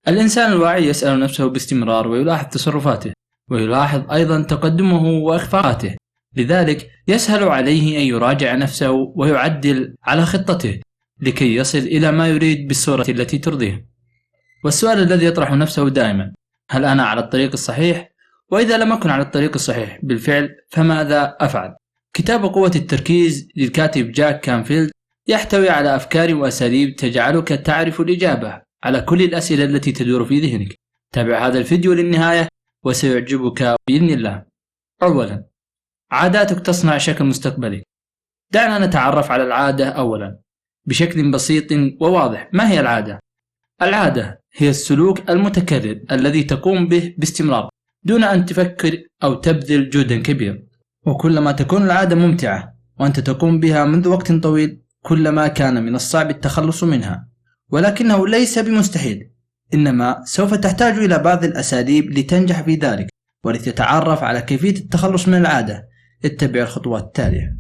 الإنسان الواعي يسأل نفسه باستمرار ويلاحظ تصرفاته، ويلاحظ أيضا تقدمه وإخفاقاته، لذلك يسهل عليه أن يراجع نفسه ويعدل على خطته لكي يصل إلى ما يريد بالصورة التي ترضيه. والسؤال الذي يطرح نفسه دائما: هل أنا على الطريق الصحيح؟ وإذا لم أكن على الطريق الصحيح بالفعل فماذا أفعل؟ كتاب قوة التركيز للكاتب جاك كانفيلد يحتوي على أفكار وأساليب تجعلك تعرف الإجابة على كل الأسئلة التي تدور في ذهنك. تابع هذا الفيديو للنهاية وسيعجبك بإذن الله. أولا، عاداتك تصنع شكل مستقبلك. دعنا نتعرف على العادة أولا بشكل بسيط وواضح. ما هي العادة؟ العادة هي السلوك المتكرر الذي تقوم به باستمرار دون أن تفكر أو تبذل جهدا كبير، وكلما تكون العادة ممتعة وأنت تقوم بها منذ وقت طويل كلما كان من الصعب التخلص منها، ولكنه ليس بمستحيل، إنما سوف تحتاج إلى بعض الأساليب لتنجح في ذلك. ولتتعرف على كيفية التخلص من العادة اتبع الخطوات التالية.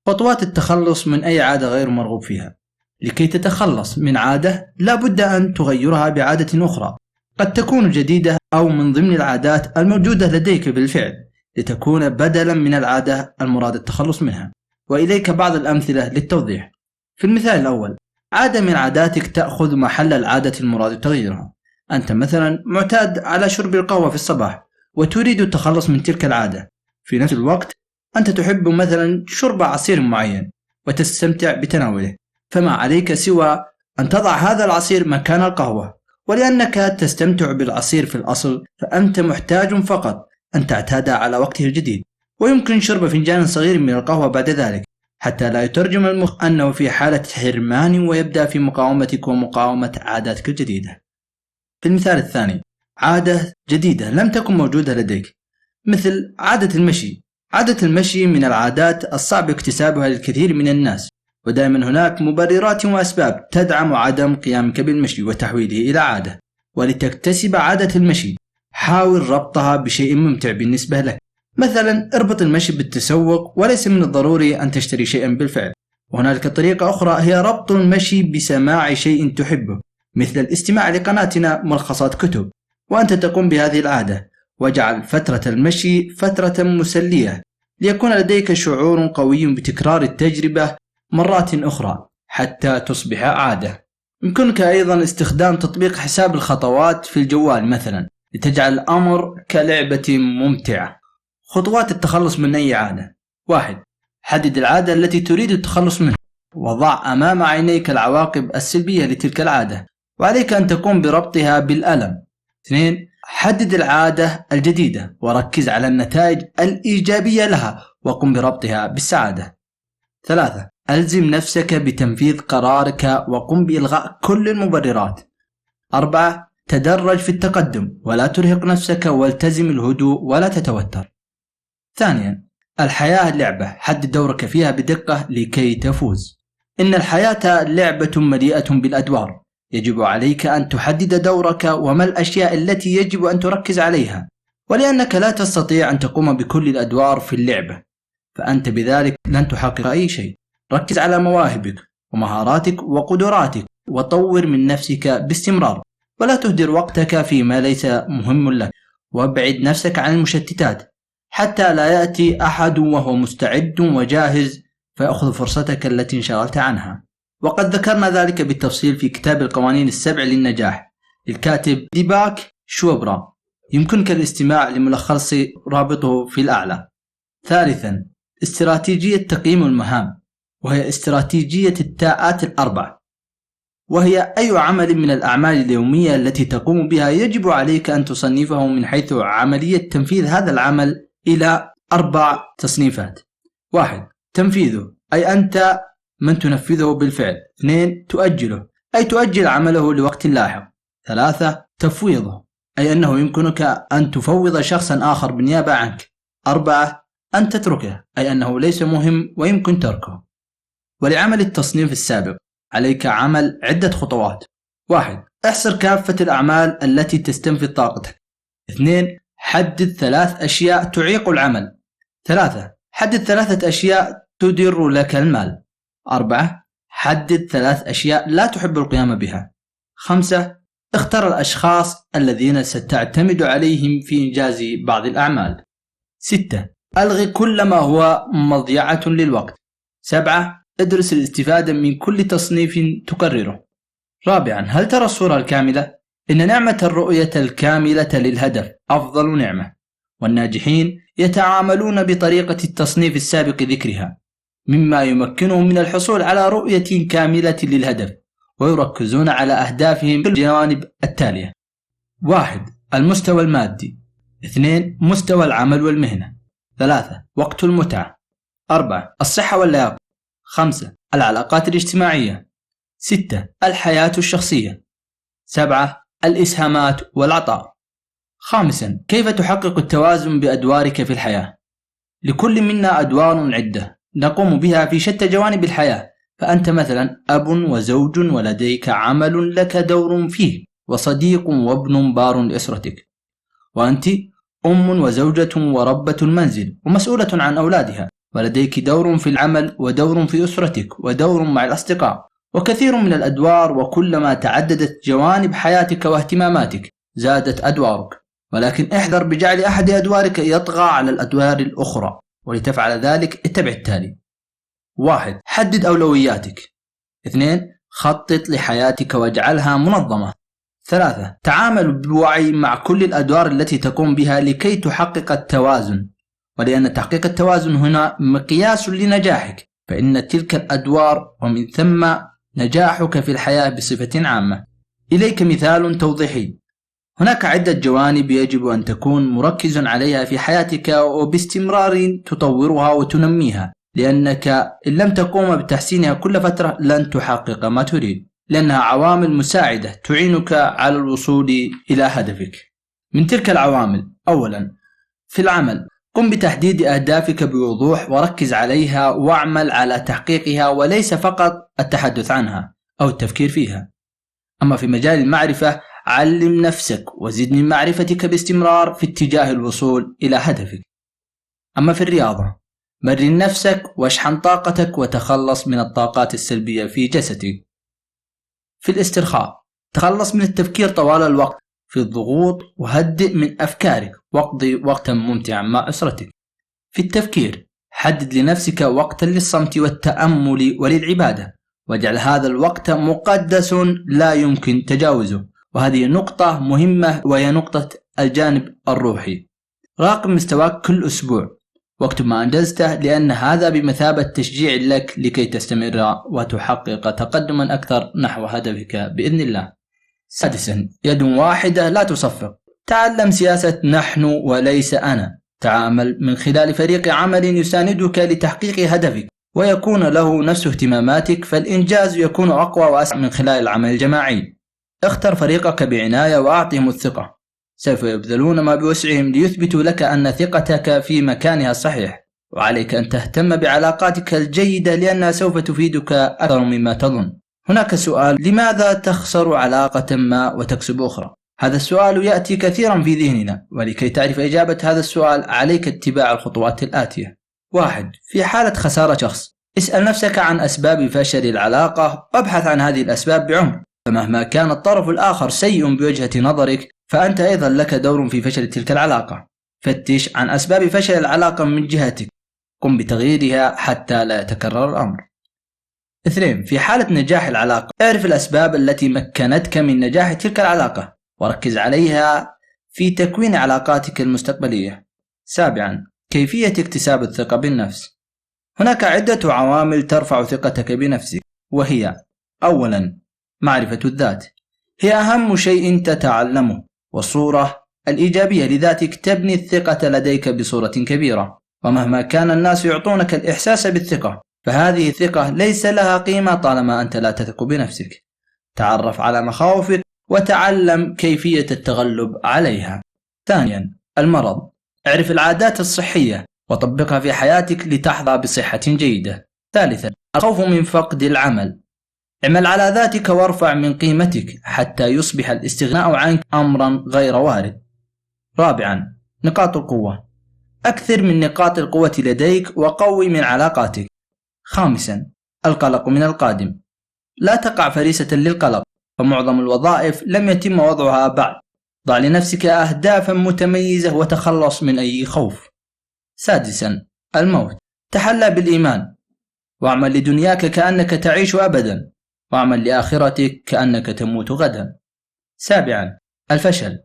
خطوات التخلص من أي عادة غير مرغوب فيها. لكي تتخلص من عادة لا بد أن تغيرها بعادة أخرى قد تكون جديدة أو من ضمن العادات الموجودة لديك بالفعل، لتكون بدلا من العادة المراد التخلص منها. وإليك بعض الأمثلة للتوضيح. في المثال الأول، عادة من عاداتك تأخذ محل العادة المراد تغييرها. أنت مثلا معتاد على شرب القهوة في الصباح وتريد التخلص من تلك العادة. في نفس الوقت أنت تحب مثلا شرب عصير معين وتستمتع بتناوله، فما عليك سوى أن تضع هذا العصير مكان القهوة. ولأنك تستمتع بالعصير في الأصل فأنت محتاج فقط أن تعتاد على وقته الجديد، ويمكن شرب فنجان صغير من القهوة بعد ذلك حتى لا يترجم المخ أنه في حالة حرمان ويبدأ في مقاومتك ومقاومة عاداتك الجديدة. في المثال الثاني، عادة جديدة لم تكن موجودة لديك مثل عادة المشي. عادة المشي من العادات الصعب اكتسابها للكثير من الناس، ودائما هناك مبررات وأسباب تدعم عدم قيامك بالمشي وتحويله إلى عادة. ولتكتسب عادة المشي حاول ربطها بشيء ممتع بالنسبة لك، مثلا اربط المشي بالتسوق وليس من الضروري أن تشتري شيئا بالفعل. وهنالك طريقة أخرى هي ربط المشي بسماع شيء تحبه مثل الاستماع لقناتنا ملخصات كتب، وأنت تقوم بهذه العادة. واجعل فترة المشي فترة مسلية ليكون لديك شعور قوي بتكرار التجربة مرات أخرى حتى تصبح عادة. يمكنك أيضا استخدام تطبيق حساب الخطوات في الجوال مثلا لتجعل الأمر كلعبة ممتعة. خطوات التخلص من أي عادة. 1. حدد العادة التي تريد التخلص منها، وضع أمام عينيك العواقب السلبية لتلك العادة وعليك أن تقوم بربطها بالألم. 2. حدد العادة الجديدة وركز على النتائج الإيجابية لها وقم بربطها بالسعادة. 3. ألزم نفسك بتنفيذ قرارك وقم بإلغاء كل المبررات. 4. تدرج في التقدم ولا ترهق نفسك والتزم الهدوء ولا تتوتر. ثانيا، الحياة لعبة، حدد دورك فيها بدقة لكي تفوز. إن الحياة لعبة مليئة بالأدوار، يجب عليك أن تحدد دورك وما الأشياء التي يجب أن تركز عليها، ولأنك لا تستطيع أن تقوم بكل الأدوار في اللعبة فأنت بذلك لن تحقق أي شيء. ركز على مواهبك ومهاراتك وقدراتك وطور من نفسك باستمرار، ولا تهدر وقتك فيما ليس مهم لك، وابعد نفسك عن المشتتات حتى لا يأتي أحد وهو مستعد وجاهز فيأخذ فرصتك التي انشغلت عنها. وقد ذكرنا ذلك بالتفصيل في كتاب القوانين السبع للنجاح للكاتب ديباك شوبرا، يمكنك الاستماع لملخص رابطه في الأعلى. ثالثا، استراتيجية تقييم المهام، وهي استراتيجية التاءات الأربع، وهي أي عمل من الأعمال اليومية التي تقوم بها يجب عليك أن تصنفه من حيث عملية تنفيذ هذا العمل إلى 4 تصنيفات. 1. تنفيذه، أي أنت من تنفذه بالفعل. 2. تؤجله، أي تؤجل عمله لوقت لاحق. 3. تفويضه، أي أنه يمكنك أن تفوض شخصا آخر بالنيابة عنك. 4. أن تتركه، أي أنه ليس مهم ويمكن تركه. ولعمل التصنيف السابق عليك عمل عدة خطوات. 1. احصر كافة الأعمال التي تستنفذ طاقتك. 2. حدد 3 أشياء تعيق العمل. 3. حدد 3 أشياء تدر لك المال. 4. حدد 3 أشياء لا تحب القيام بها. 5. اختر الأشخاص الذين ستعتمد عليهم في إنجاز بعض الأعمال. 6. ألغي كل ما هو مضيعة للوقت. 7. ادرس الاستفادة من كل تصنيف تكرره. 4. هل ترى الصورة الكاملة؟ إن نعمة الرؤية الكاملة للهدف أفضل نعمة، والناجحين يتعاملون بطريقة التصنيف السابق ذكرها، مما يمكنهم من الحصول على رؤية كاملة للهدف، ويركزون على أهدافهم في الجوانب التالية: 1. المستوى المادي. 2. مستوى العمل والمهنة. 3. وقت المتعة. 4. الصحة واللياقة. 5. العلاقات الاجتماعية. 6. الحياة الشخصية. 7. الإسهامات والعطاء. 5. كيف تحقق التوازن بأدوارك في الحياة؟ لكل منا أدوار عدة نقوم بها في شتى جوانب الحياة، فأنت مثلا أب وزوج، ولديك عمل لك دور فيه، وصديق وابن بار لأسرتك. وأنت أم وزوجة وربة المنزل ومسؤولة عن أولادها، ولديك دور في العمل ودور في أسرتك ودور مع الأصدقاء، وكثير من الأدوار. وكلما تعددت جوانب حياتك واهتماماتك زادت أدوارك، ولكن احذر بجعل أحد أدوارك يطغى على الأدوار الأخرى، ولتفعل ذلك اتبع التالي: 1. حدد أولوياتك. 2. خطط لحياتك واجعلها منظمة. 3. تعامل بوعي مع كل الأدوار التي تقوم بها لكي تحقق التوازن، ولأن تحقيق التوازن هنا مقياس لنجاحك، فإن تلك الأدوار ومن ثم نجاحك في الحياة بصفة عامة. إليك مثال توضيحي: هناك عدة جوانب يجب أن تكون مركز عليها في حياتك وباستمرار تطورها وتنميها، لأنك إن لم تقوم بتحسينها كل فترة لن تحقق ما تريد، لأنها عوامل مساعدة تعينك على الوصول إلى هدفك. من تلك العوامل: أولا، في العمل قم بتحديد أهدافك بوضوح وركز عليها واعمل على تحقيقها، وليس فقط التحدث عنها أو التفكير فيها. أما في مجال المعرفة علم نفسك وزد من معرفتك باستمرار في اتجاه الوصول إلى هدفك. أما في الرياضة مرن نفسك واشحن طاقتك وتخلص من الطاقات السلبية في جسدك. في الاسترخاء تخلص من التفكير طوال الوقت في الضغوط وهدئ من أفكارك واقضي وقتا ممتعا مع أسرتك. في التفكير حدد لنفسك وقتا للصمت والتأمل وللعبادة، واجعل هذا الوقت مقدس لا يمكن تجاوزه، وهذه نقطة مهمة وهي نقطة الجانب الروحي. راقب مستواك كل أسبوع واكتب ما أنجزته، لأن هذا بمثابة تشجيع لك لكي تستمر وتحقق تقدما أكثر نحو هدفك بإذن الله. 6. يد واحدة لا تصفق. تعلم سياسة نحن وليس أنا. تعامل من خلال فريق عمل يساندك لتحقيق هدفك ويكون له نفس اهتماماتك، فالإنجاز يكون أقوى وأسرع من خلال العمل الجماعي. اختر فريقك بعناية وأعطهم الثقة، سوف يبذلون ما بوسعهم ليثبتوا لك أن ثقتك في مكانها الصحيح، وعليك أن تهتم بعلاقاتك الجيدة لأنها سوف تفيدك أكثر مما تظن. هناك سؤال: لماذا تخسر علاقة ما وتكسب أخرى؟ هذا السؤال يأتي كثيرا في ذهننا، ولكي تعرف إجابة هذا السؤال عليك اتباع الخطوات الآتية. 1. في حالة خسارة شخص اسأل نفسك عن أسباب فشل العلاقة وابحث عن هذه الأسباب بعمق، فمهما كان الطرف الآخر سيء بوجهة نظرك فأنت أيضا لك دور في فشل تلك العلاقة. فتش عن أسباب فشل العلاقة من جهتك، قم بتغييرها حتى لا يتكرر الأمر. 2. في حالة نجاح العلاقة اعرف الأسباب التي مكنتك من نجاح تلك العلاقة وركز عليها في تكوين علاقاتك المستقبلية. 7. كيفية اكتساب الثقة بالنفس. هناك عدة عوامل ترفع ثقتك بنفسك، وهي: أولا، معرفة الذات، هي أهم شيء تتعلمه، والصورة الإيجابية لذاتك تبني الثقة لديك بصورة كبيرة. ومهما كان الناس يعطونك الإحساس بالثقة، فهذه الثقة ليس لها قيمة طالما أنت لا تثق بنفسك. تعرف على مخاوفك وتعلم كيفية التغلب عليها. ثانيا، المرض، اعرف العادات الصحية وطبقها في حياتك لتحظى بصحة جيدة. ثالثا، الخوف من فقد العمل، اعمل على ذاتك وارفع من قيمتك حتى يصبح الاستغناء عنك أمرا غير وارد. رابعا، نقاط القوة، أكثر من نقاط القوة لديك وقوي من علاقاتك. خامسا، القلق من القادم، لا تقع فريسة للقلق، فمعظم الوظائف لم يتم وضعها بعد. ضع لنفسك أهدافا متميزة وتخلص من أي خوف. 6. الموت. تحلى بالإيمان، واعمل لدنياك كأنك تعيش أبدا، واعمل لآخرتك كأنك تموت غدا. 7. الفشل.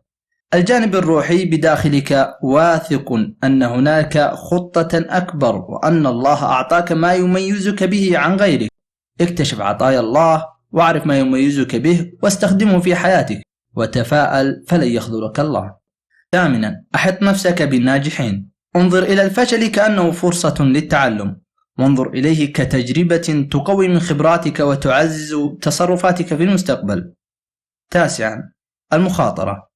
الجانب الروحي بداخلك واثق أن هناك خطة أكبر، وأن الله أعطاك ما يميزك به عن غيرك. اكتشف عطايا الله واعرف ما يميزك به واستخدمه في حياتك، وتفاءل فلن يخذلك الله. 8. أحط نفسك بالناجحين. انظر إلى الفشل كأنه فرصة للتعلم، وانظر إليه كتجربة تقوي من خبراتك وتعزز تصرفاتك في المستقبل. 9. المخاطرة.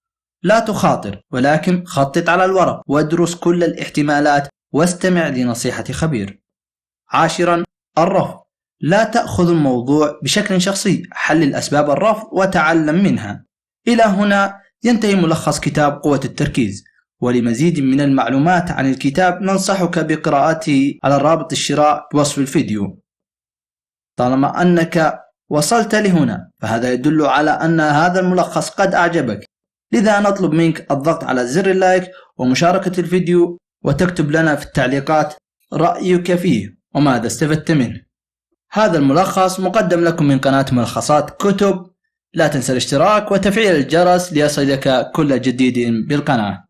لا تخاطر، ولكن خطط على الورق وادرس كل الاحتمالات واستمع لنصيحة خبير. 10. الرفض. لا تأخذ الموضوع بشكل شخصي، حلل أسباب الرفض وتعلم منها. إلى هنا ينتهي ملخص كتاب قوة التركيز، ولمزيد من المعلومات عن الكتاب ننصحك بقراءته على رابط الشراء بوصف الفيديو. طالما أنك وصلت لهنا فهذا يدل على أن هذا الملخص قد أعجبك، لذا نطلب منك الضغط على زر اللايك ومشاركة الفيديو، وتكتب لنا في التعليقات رأيك فيه وماذا استفدت منه. هذا الملخص مقدم لكم من قناة ملخصات كتب. لا تنسى الاشتراك وتفعيل الجرس ليصلك كل جديد بالقناة.